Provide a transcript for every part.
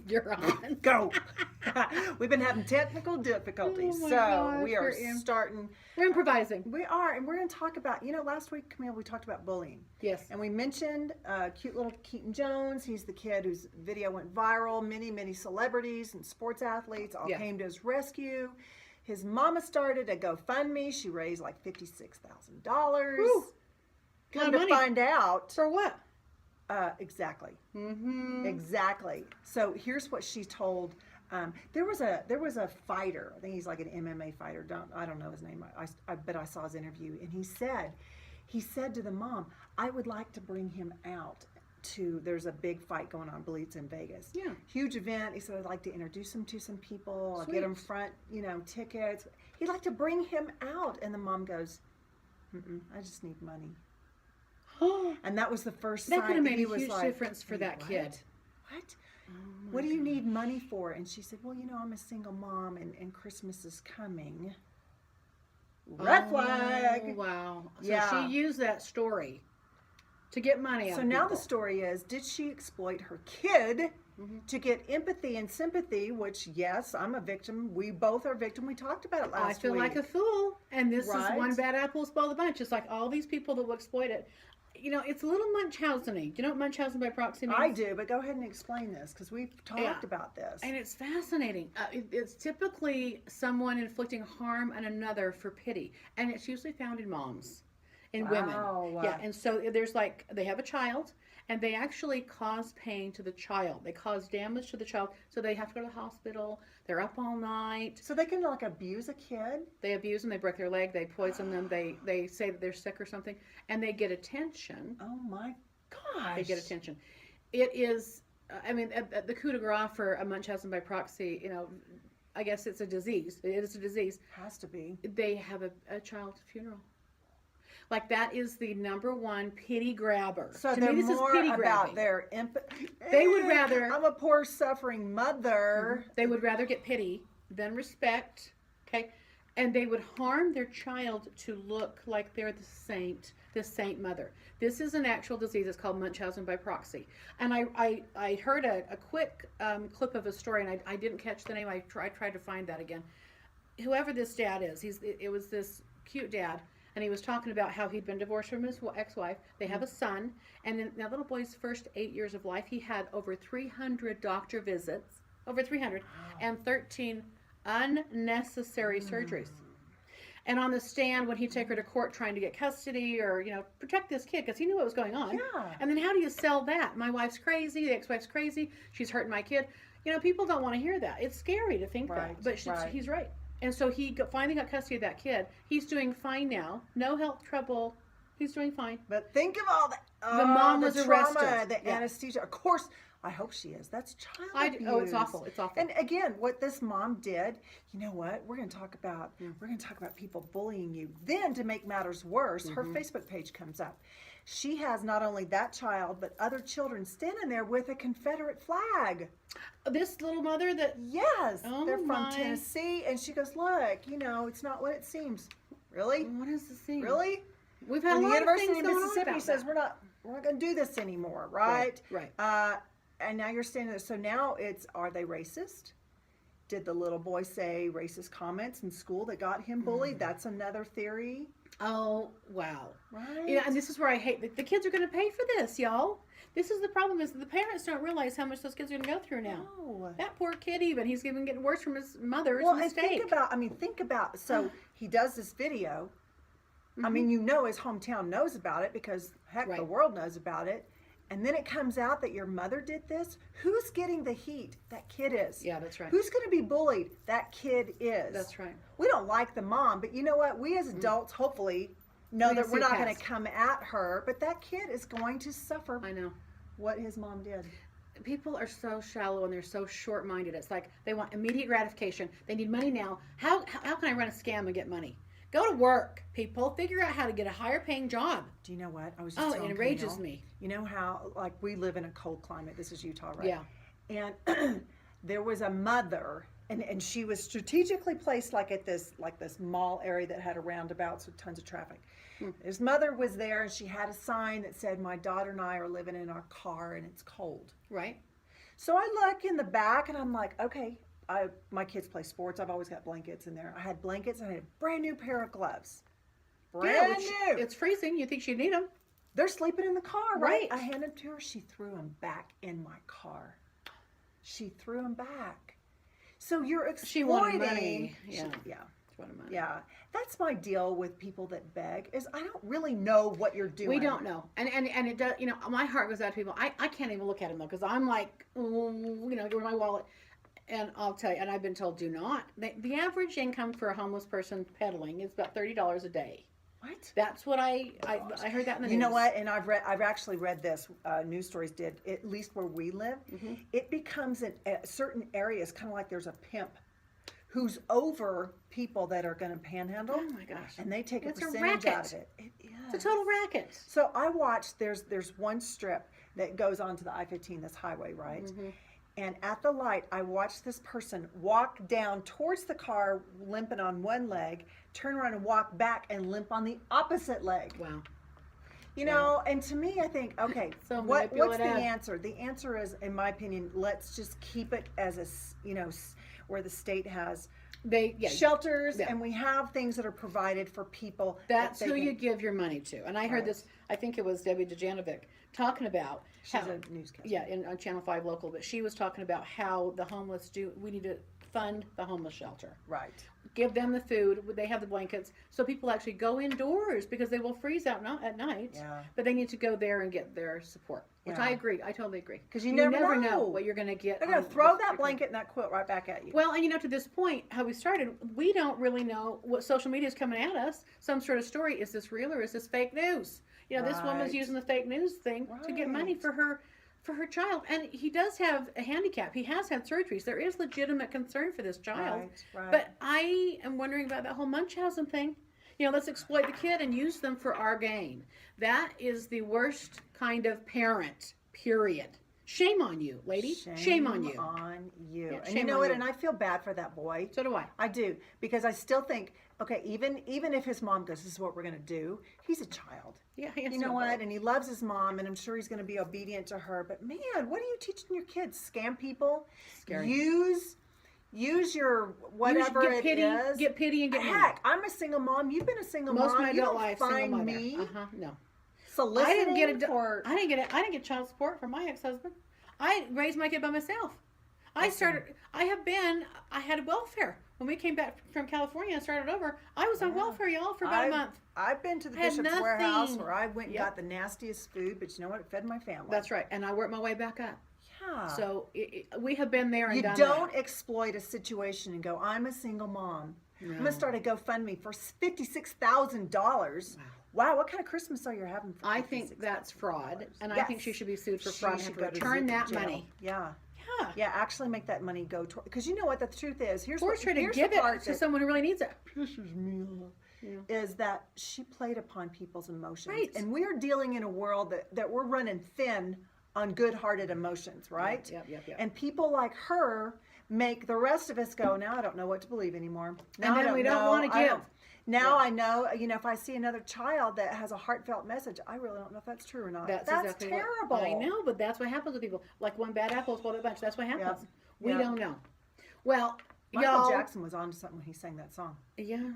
You're on. Go. We've been having technical difficulties, Oh my so gosh, we are we're starting. we're improvising. We are, and we're going to talk about. Last week, Camille, we talked about bullying. Yes. And we mentioned cute little Keaton Jones. He's the kid whose video went viral. Many celebrities and sports athletes all came to his rescue. His mama started a GoFundMe. She raised like $56,000. Come to find out. For what? Exactly. Mm-hmm. Exactly. So here's what she told. There was a fighter. I think he's like an MMA fighter. I don't know his name. But I saw his interview, and he said to the mom, "I would like to bring him out to. There's a big fight going on. I believe it's in Vegas. Yeah. Huge event. He said I'd like to introduce him to some people. I'll Sweet. get him front, tickets. He'd like to bring him out." And the mom goes, "I just need money." And that was the first sign. That could have made he a was huge like, difference for that kid. What? What do you need money for? And she said, "Well, I'm a single mom, and Christmas is coming." Red flag. Wow. So Yeah. she used that story to get money out So of now people. the story is, did she exploit her kid to get empathy and sympathy? Which, yes, I'm a victim. We both are victim. We talked about it last week. I feel like a fool, and this is Right? one bad apple spoil the bunch. It's like all these people that will exploit it. It's a little Munchausen-y. Do you know what Munchausen by proxy means? I do, but go ahead and explain this, because we've talked about this. And it's fascinating. It's typically someone inflicting harm on another for pity, and it's usually found in moms, in women. Yeah, and so there's they have a child, and they actually cause pain to the child. They cause damage to the child, so they have to go to the hospital. They're up all night. So they can abuse a kid? They abuse them. They break their leg. They poison them. They say that they're sick or something, and they get attention. Oh my gosh! They get attention. It is. The coup de grace for a Munchausen by proxy. I guess it's a disease. It is a disease. Has to be. They have a child's funeral. That is the number one pity grabber. So to they're me, this more is pity about grabbing. their empathy. They would rather. I'm a poor suffering mother. They would rather get pity than respect. Okay, and they would harm their child to look like they're the saint mother. This is an actual disease. It's called Munchausen by proxy. And I heard a quick clip of a story, and I didn't catch the name. I tried to find that again. Whoever this dad is, it was this cute dad. And he was talking about how he'd been divorced from his ex-wife. They have a son. And in that little boy's first 8 years of life, he had over 300 doctor visits, over 300, and 13 unnecessary surgeries. And on the stand, when he'd take her to court trying to get custody or, protect this kid, because he knew what was going on. Yeah. And then how do you sell that? My wife's crazy, the ex-wife's crazy, she's hurting my kid. People don't want to hear that. It's scary to think that. But he's right. And so he finally got custody of that kid. He's doing fine now. No health trouble. He's doing fine. But think of all that. The mom was trauma, arrested. the anesthesia. Of course, I hope she is. That's child abuse. Oh, it's awful. It's awful. And again, what this mom did, you know what? We're going to talk about. We're going to talk about people bullying you. Then, to make matters worse, her Facebook page comes up. She has not only that child, but other children standing there with a Confederate flag. This little mother that... Yes. Oh, they're from my. Tennessee. And she goes, look, it's not what it seems. Really? What is this thing? Really? We've had When a the lot of University things of going on Mississippi about says that. we're not going to do this anymore, right? Right. And now you're standing there. So now are they racist? Did the little boy say racist comments in school that got him bullied? That's another theory. Oh, wow. Right. And this is where I hate the kids are going to pay for this, y'all. This is the problem, is that the parents don't realize how much those kids are going to go through now. No. That poor kid, he's even getting worse from his mother's mistake. And think about, so he does this video. I mean, his hometown knows about it because, heck, the world knows about it. And then it comes out that your mother did this. Who's getting the heat? That kid is. Yeah, that's right. Who's going to be bullied? That kid is. That's right. We don't like the mom, but you know what? We as adults, hopefully, know that we're not going to come at her. But that kid is going to suffer. I know what his mom did. People are so shallow and they're so short-minded. It's like they want immediate gratification. They need money now. How can I run a scam and get money? Go to work, people. Figure out how to get a higher-paying job. Do you know what? I was just it enrages me. You know how, we live in a cold climate. This is Utah, right? Yeah. And there was a mother, and she was strategically placed at this mall area that had a roundabout, so tons of traffic. His mother was there, and she had a sign that said, "My daughter and I are living in our car, and it's cold." Right. So I look in the back and I'm like, okay, my kids play sports. I've always got blankets in there. I had blankets and I had a brand new pair of gloves. Brand which new. it's freezing. You think she'd need them? They're sleeping in the car, right? Right. I handed them to her. She threw them back in my car. She threw them back. So you're exploiting. She wanted money. Yeah. Yeah. What am I? Yeah. That's my deal with people that beg is I don't really know what you're doing. We don't know, and it does. You know, my heart goes out to people. I can't even look at them though because I'm like, you know, give me my wallet, and I'll tell you. And I've been told, do not. The average income for a homeless person peddling is about $30 a day. What? That's what I heard that in the news. You know what? And I've actually read this. News stories did at least where we live. It becomes in certain areas kind of like there's a pimp who's over people that are going to panhandle. Oh my gosh! And they take It's a a percentage out of racket. it. It is. It's a total racket. So I watched. There's one strip that goes onto the I-15, this highway, right? And at the light, I watched this person walk down towards the car, limping on one leg, turn around and walk back and limp on the opposite leg. Wow. You know, and to me, I think, okay, So what's the manipulative. answer? The answer is, in my opinion, let's just keep it as where the state has shelters and we have things that are provided for people. That's who you give your money to. And I heard this, I think it was Debbie Dejanovic talking about. She's a newscaster. Yeah, on Channel 5 Local, but she was talking about how the homeless we need to fund the homeless shelter. Right. Give them the food, they have the blankets, so people actually go indoors because they will freeze out at night. Yeah. But they need to go there and get their support, which Yeah. I agree. I totally agree. Because you never know know what you're going to get. They're going to throw that blanket and that quilt right back at you. Well, and you know, to this point, how we started, we don't really know what social media is coming at us. Some sort of story. Is this real or is this fake news? You know, this woman's Right. using the fake news thing to get money Right. for her child. And he does have a handicap. He has had surgeries. There is legitimate concern for this child. Right. But I am wondering about that whole Munchausen thing. You know, let's exploit the kid and use them for our gain. That is the worst kind of parent, period. Shame on you, lady. Shame on you. On you. Yeah, And shame you know on what? you. And I feel bad for that boy. So do I. I do. Because I still think, okay, even if his mom goes, this is what we're going to do, he's a child. Yeah, he has You know to what? vote. And he loves his mom, and I'm sure he's going to be obedient to her. But man, what are you teaching your kids? Scam people? Scary. Use your whatever get it pity, is. Get pity and get money. Heck, I'm a single mom. You've been a single Most mom. of my You adult don't life, find single mother. me No. soliciting I didn't get for. I didn't get child support from my ex-husband. I raised my kid by myself. I had welfare. When we came back from California and started over, I was on welfare, y'all, for about a month. I've been to the I had Bishop's Warehouse nothing. where I went and Yep. got the nastiest food, but you know what? It fed my family. That's right. And I worked my way back up. Yeah. So we have been there and You done don't that. exploit a situation and go, I'm a single mom. I'm No. going to start a GoFundMe for $56,000. Wow, what kind of Christmas are you having for I think that's fraud. $56,000? And I think she should be sued for fraud and have to should go return that jail. money. Yeah. Yeah. Yeah, actually make that money go toward, because you know what the truth is. Force her to here's give the it part to that someone who really needs it. pisses me off. Yeah. Is that she played upon people's emotions. Right. And we're dealing in a world that we're running thin on good-hearted emotions, right? Yep. And people like her make the rest of us go, now I don't know what to believe anymore. Now And then we don't know. wanna I give. don't- Now I know, if I see another child that has a heartfelt message, I really don't know if that's true or not. That's exactly terrible. I know, but that's what happens with people. Like one bad apple is a bunch. That's what happens. Yep. We Yep. don't know. Well, Michael y'all. Jackson was on to something when he sang that song. Yeah.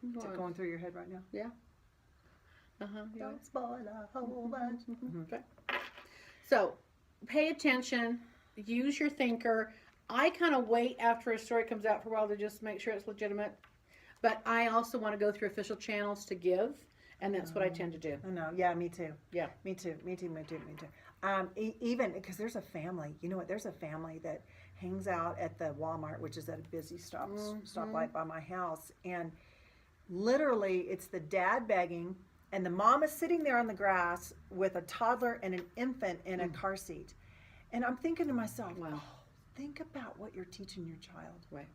Is it going through your head right now? Yeah. Yeah. Don't spoil a whole bunch. Okay. So, pay attention. Use your thinker. I kind of wait after a story comes out for a while to just make sure it's legitimate. But I also want to go through official channels to give, and that's what I tend to do. I know. Yeah, me too. Yeah. Me too. Even because there's a family. You know what? There's a family that hangs out at the Walmart, which is at a busy stoplight by my house, and literally, it's the dad begging, and the mom is sitting there on the grass with a toddler and an infant in a car seat, and I'm thinking to myself, Wow. oh, think about what you're teaching your child. Right.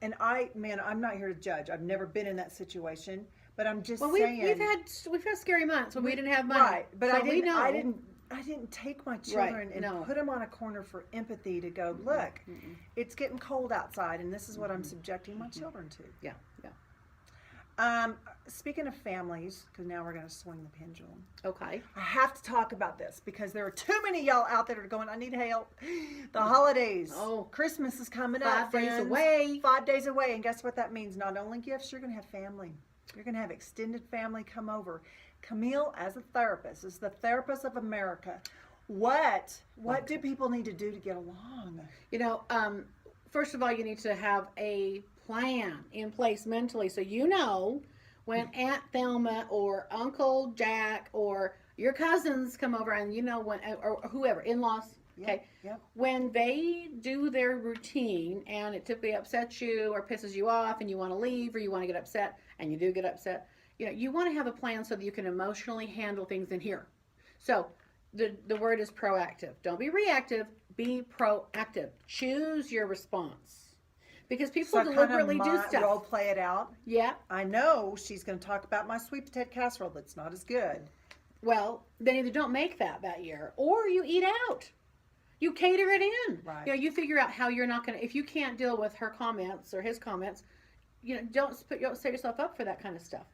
And I'm not here to judge. I've never been in that situation, but I'm just Well, saying. we've had scary months when we didn't have money. Right, but So I we know. didn't take my children and no. put them on a corner for empathy to go, look, it's getting cold outside, and this is what I'm subjecting my children to. Yeah. speaking of families, because now we're going to swing the pendulum. Okay. I have to talk about this because there are too many y'all out there that are going, I need help. The holidays. Oh. Christmas is coming 5 up. days friends. away. 5 days away. And guess what that means? Not only gifts, you're going to have family. You're going to have extended family come over. Camille, as a therapist, is the therapist of America. What do people need to do to get along? You know, first of all, you need to have a plan in place mentally, so you know when Aunt Thelma or Uncle Jack or your cousins come over, and you know when, or whoever, in-laws, okay, Yep. when they do their routine and it typically upsets you or pisses you off and you want to leave or you want to get upset and you do get upset, you know, you want to have a plan so that you can emotionally handle things in here. So the word is proactive. Don't be reactive, be proactive. Choose your response. Because people deliberately do stuff. Role play it out. Yeah. I know she's going to talk about my sweet potato casserole that's not as good. Well, then either don't make that year, or you eat out. You cater it in. Right. You know, you figure out how you're not going to, if you can't deal with her comments or his comments, you know, don't set yourself up for that kind of stuff.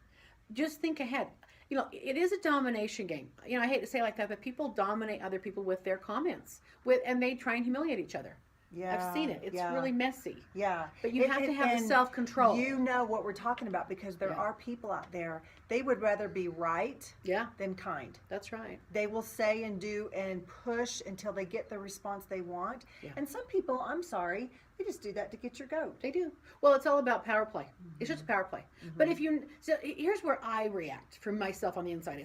Just think ahead. You know, it is a domination game. You know, I hate to say it like that, but people dominate other people with their comments, and they try and humiliate each other. Yeah, I've seen it. It's yeah. really messy. Yeah. But you have to have the self-control. You know what we're talking about because there are people out there, they would rather be right than kind. That's right. They will say and do and push until they get the response they want. Yeah. And some people, I'm sorry, they just do that to get your goat. They do. Well, it's all about power play. Mm-hmm. It's just power play. Mm-hmm. But so here's where I react from myself on the inside.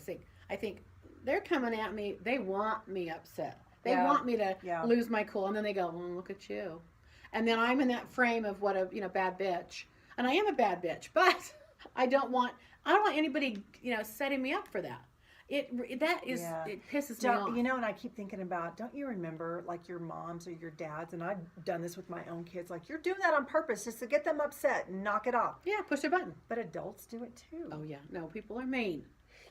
I think they're coming at me. They want me upset. They want me to lose my cool, and then they go, "Oh, look at you," and then I'm in that frame of what a bad bitch, and I am a bad bitch, but I don't want anybody setting me up for that. It pisses me off. You know, and I keep thinking about, don't you remember like your moms or your dads, and I've done this with my own kids, like you're doing that on purpose just to get them upset and knock it off. Yeah, push a button. But adults do it too. Oh yeah, no, people are mean.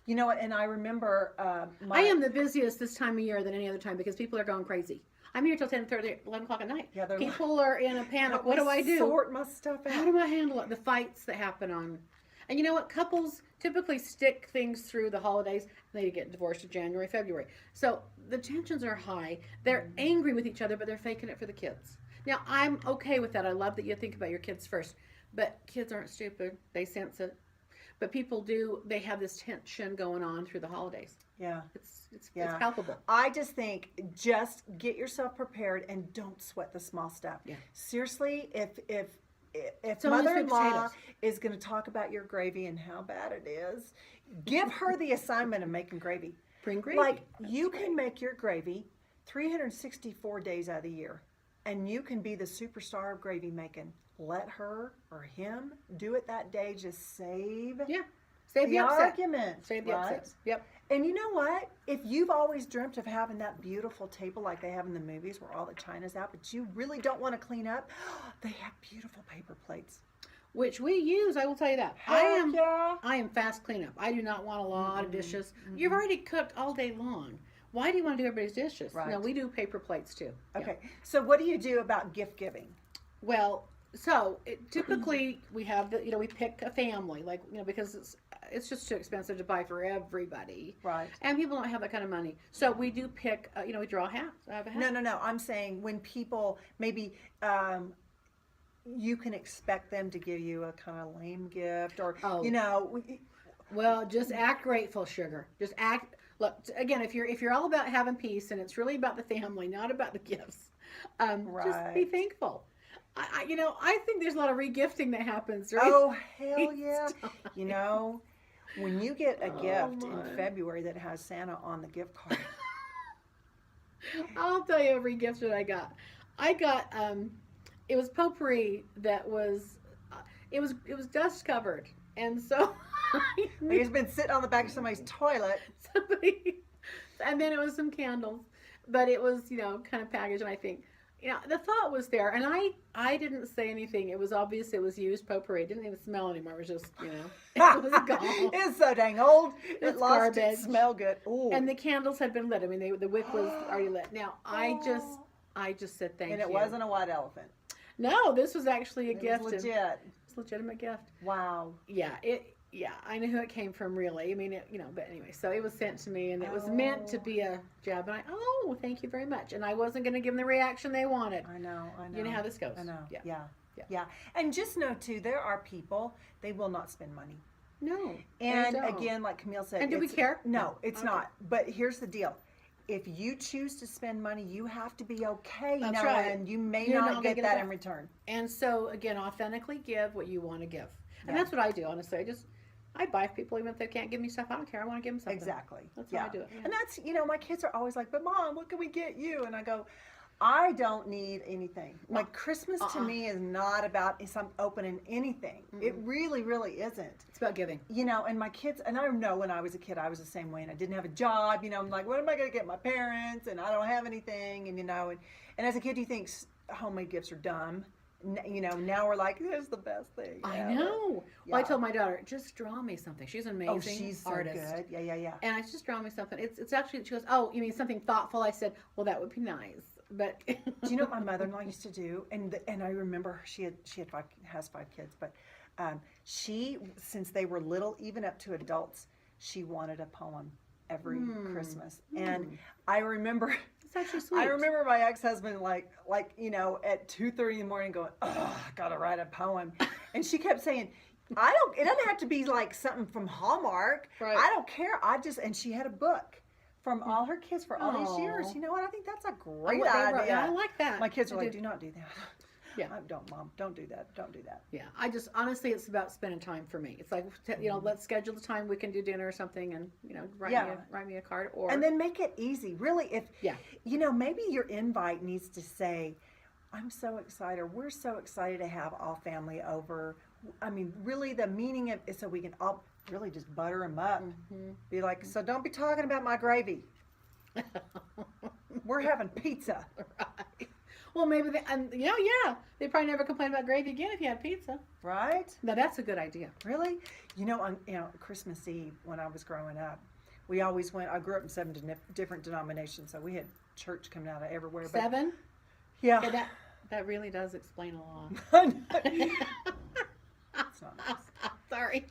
You know what, and I remember I am the busiest this time of year than any other time because people are going crazy. I'm here till 10:30, 11 o'clock at night. Yeah, people are in a panic. What do I do? Sort my stuff out. How do I handle it? The fights that happen on... And you know what? Couples typically stick things through the holidays, and they get divorced in January, February. So the tensions are high. They're angry with each other, but they're faking it for the kids. Now, I'm okay with that. I love that you think about your kids first. But kids aren't stupid. They sense it. But people do, they have this tension going on through the holidays. Yeah. It's palpable. I just think just get yourself prepared and don't sweat the small stuff. Yeah. Seriously, if mother-in-law is going to talk about your gravy and how bad it is, give her the assignment of making gravy. Bring gravy. Like, you can make your gravy 364 days out of the year, and you can be the superstar of gravy making. Let her or him do it that day. Just save the argument. Save the upsets. Yep. And you know what? If you've always dreamt of having that beautiful table like they have in the movies where all the china's out, but you really don't want to clean up, they have beautiful paper plates. Which we use, I will tell you that. I am fast cleanup. I do not want a lot of dishes. Mm-hmm. You've already cooked all day long. Why do you want to do everybody's dishes? Right. No, we do paper plates too. Okay. Yeah. So what do you do about gift giving? Well, so typically we have we pick a family, because it's just too expensive to buy for everybody. Right. And people don't have that kind of money. So we do pick, we draw hats. I have a hat. No. I'm saying when people maybe you can expect them to give you a kind of lame gift or, Well, just act grateful, sugar. Just act. Look, again, if you're all about having peace and it's really about the family, not about the gifts, just be thankful. I think there's a lot of regifting that happens, right? Oh, hell yeah. When you get a gift in February that has Santa on the gift card. I'll tell you every gift that I got. It was potpourri that was, it was dust covered. And so. It's been sitting on the back of somebody's toilet. And then it was some candles. But it was, kind of packaged, and I think, the thought was there, and I didn't say anything. It was obvious it was used potpourri. It didn't even smell anymore. It was just, it was gone. It's so dang old. It's lost garbage. Its smell good. Ooh. And the candles had been lit. I mean, the wick was already lit. Now, I just said thank you. And it wasn't a white elephant. No, this was actually a gift. It was legit. It's a legitimate gift. Wow. Yeah, Yeah, I know who it came from, really. I mean, but anyway, so it was sent to me, and it was meant to be a jab. And thank you very much. And I wasn't going to give them the reaction they wanted. I know. You know how this goes. I know. Yeah. Yeah. Yeah. Yeah. And just know too, there are people, they will not spend money. No. And they don't. again, like Camille said, And do we care? No, it's Okay. not. But here's the deal. If you choose to spend money, you have to be okay That's knowing right. you may You're not not gonna get get it that back. in return. And so again, authentically give what you want to give, and Yeah. that's what I do. Honestly, I buy for people even if they can't give me stuff. I don't care. I want to give them something. Exactly. That's yeah. how I do it. Yeah. And that's, my kids are always like, but Mom, what can we get you? And I go, I don't need anything. Like Christmas to me is not about I'm opening anything. It really, really isn't. It's about giving. And my kids, and I know when I was a kid, I was the same way, and I didn't have a job. I'm like, what am I going to get my parents? And I don't have anything. And and as a kid, you think homemade gifts are dumb. Now we're like, this is the best thing. I ever. know. Yeah. Well, I told my daughter, just draw me something. She's an amazing Oh, she's so artist. good. Yeah. And I just draw me something. It's actually, she goes, oh, you mean something thoughtful? I said, well, that would be nice. But Do you know what my mother-in-law used to do? And I remember she has 5 kids, but she, since they were little, even up to adults, she wanted a poem every Christmas. And I remember, it's actually sweet. I remember my ex-husband like at 2:30 in the morning going, oh, I gotta write a poem, and she kept saying, it doesn't have to be like something from Hallmark. Right. I don't care. And she had a book from all her kids for all these Aw. years. You know what? I think that's a Oh, great what they idea. wrote. Yeah, I like that. My kids are I like, do. do not do that. Yeah. Don't, Mom. Don't do that. Don't do that. Yeah, I just honestly, it's about spending time for me. It's like let's schedule the time we can do dinner or something, and write me a card or And then make it easy. Really, if Yeah. maybe your invite needs to say, I'm so excited. We're so excited to have all family over. I mean, really, the meaning of it so we can all really just butter them up. Be like, so don't be talking about my gravy. We're having pizza. Right. Well, maybe they probably never complain about gravy again if you had pizza. Right? Now that's a good idea. Really? On Christmas Eve when I was growing up, we always went. I grew up in 7 different denominations, so we had church coming out of everywhere. But 7. yeah, Okay, that really does explain a lot. It's not nice. Sorry.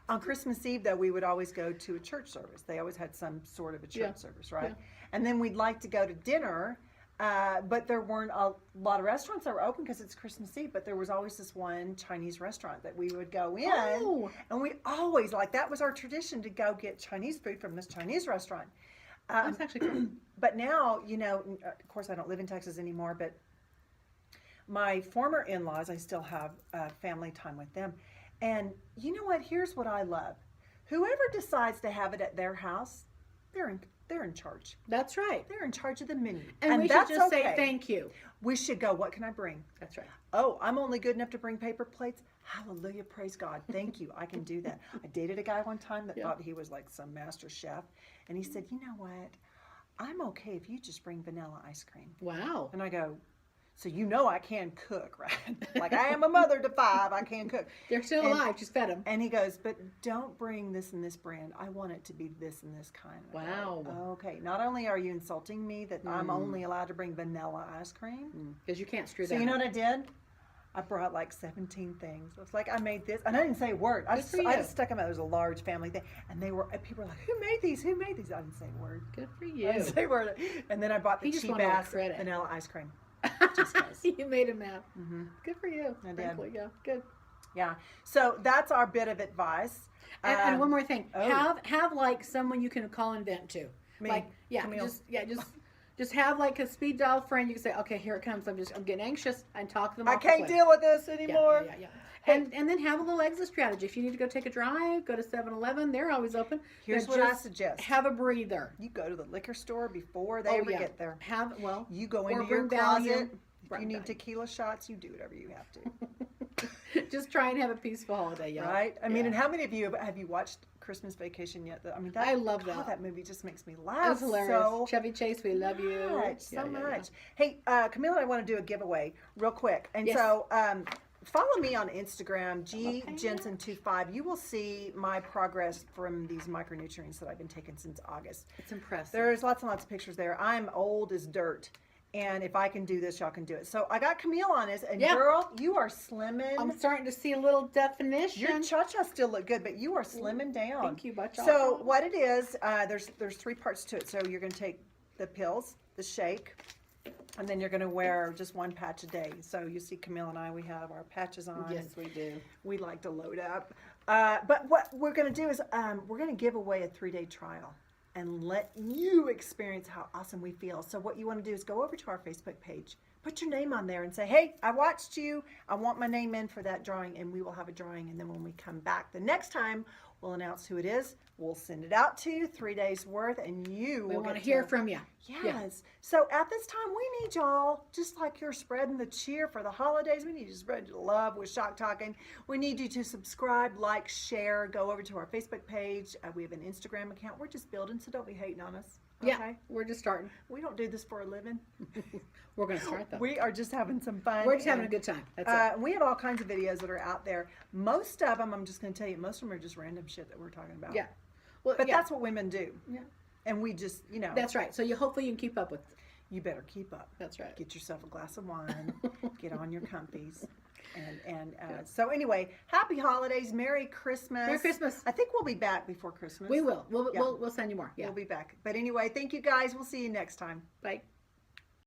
On Christmas Eve, though, we would always go to a church service. They always had some sort of a church Yeah. service, right? Yeah. And then we'd like to go to dinner, but there weren't a lot of restaurants that were open because it's Christmas Eve. But there was always this one Chinese restaurant that we would go in, Oh. and we always that was our tradition to go get Chinese food from this Chinese restaurant. That's actually cool. But now, of course, I don't live in Texas anymore, but my former in-laws, I still have family time with them. And you know what? Here's what I love. Whoever decides to have it at their house, they're in charge. That's right. They're in charge of the menu. And we should that's just say okay. thank you. We should go, what can I bring? That's right. Oh, I'm only good enough to bring paper plates? Hallelujah, praise God. Thank you. I can do that. I dated a guy one time that Yeah. thought he was like some master chef. And he said, you know what? I'm okay if you just bring vanilla ice cream. Wow. And I go, so I can cook, right? Like I am a mother to 5, I can cook. They're still alive. Just fed them. And he goes, but don't bring this and this brand. I want it to be this and this kind. And I go, Wow. okay. Not only are you insulting me that I'm only allowed to bring vanilla ice cream. Because you can't screw So that. you know what I did? I brought like 17 things. It was like I made this, and I didn't say a word. I Good for I you. just stuck them out. It was a large family thing, and people were like, "Who made these? Who made these?" I didn't say a word. Good for I you. didn't say a word. And then I bought the He just cheap wanted ass credit. vanilla ice cream. Just 'cause. You made him mad. Mm-hmm. Good for you. I did. Thankfully, yeah. Good. Yeah. So that's our bit of advice. And one more thing. oh. Have like someone you can call and vent to. Me, Like Camille. just have like a speed dial friend. You can say, okay, here it comes. I'm getting anxious, and talk to them. I off the can't cliff. deal with this Yeah, anymore. yeah. And then have a little exit strategy. If you need to go take a drive, go to 7-Eleven. They're always open. Here's But what I just suggest. Have a breather. You go to the liquor store before they ever get there. You go or into your bring closet. value. If Bring you need value. tequila shots, you do whatever you have to. Just try and have a peaceful holiday, y'all. Right? I mean, Yeah. and how many of you have you watched Christmas Vacation yet? I mean, I love God, that. that movie just makes me laugh. That's hilarious. So Chevy Chase, we love you. much, so Yeah, yeah, yeah. much. Hey, Camille and I want to do a giveaway real quick, and Yes. so follow me on Instagram, Okay. gjensen25. You will see my progress from these micronutrients that I've been taking since August. It's impressive. There's lots and lots of pictures there. I'm old as dirt. And if I can do this, y'all can do it. So I got Camille on this, and Yeah. girl, you are slimming. I'm starting to see a little definition. Your cha-cha still look good, but you are slimming down. Thank you, Bacha. So what it is, there's 3 parts to it. So you're going to take the pills, the shake, and then you're going to wear just 1 patch a day. So you see Camille and I, we have our patches on. Yes, we do. We like to load up. But what we're going to do is we're going to give away a 3-day trial and let you experience how awesome we feel. So what you want to do is go over to our Facebook page, put your name on there and say, hey, I watched you. I want my name in for that drawing, and we will have a drawing. And then when we come back the next time, we'll announce who it is. We'll send it out to you, 3 days worth, and you We will want get to hear from you. Yes. Yeah. So at this time, we need y'all, just like you're spreading the cheer for the holidays, we need you to spread the love with Shock Talking. We need you to subscribe, like, share, go over to our Facebook page. We have an Instagram account. We're just building, so don't be hating on us. Okay? Yeah, we're just starting. We don't do this for a living. We're going to start though. We are just having some fun. We're just having a and, good time. That's it. We have all kinds of videos that are out there. Most of them, I'm just going to tell you, most of them are just random shit that we're talking about. Yeah. Well, But yeah. that's what women do. Yeah. And we just, That's right. So you hopefully you can keep up with. you better keep up. That's right. Get yourself a glass of wine, get on your comfies. So anyway, happy holidays, Merry Christmas. Merry Christmas. I think we'll be back before Christmas. We will. Yeah. We'll send you more. Yeah. We'll be back. But anyway, thank you guys. We'll see you next time. Bye.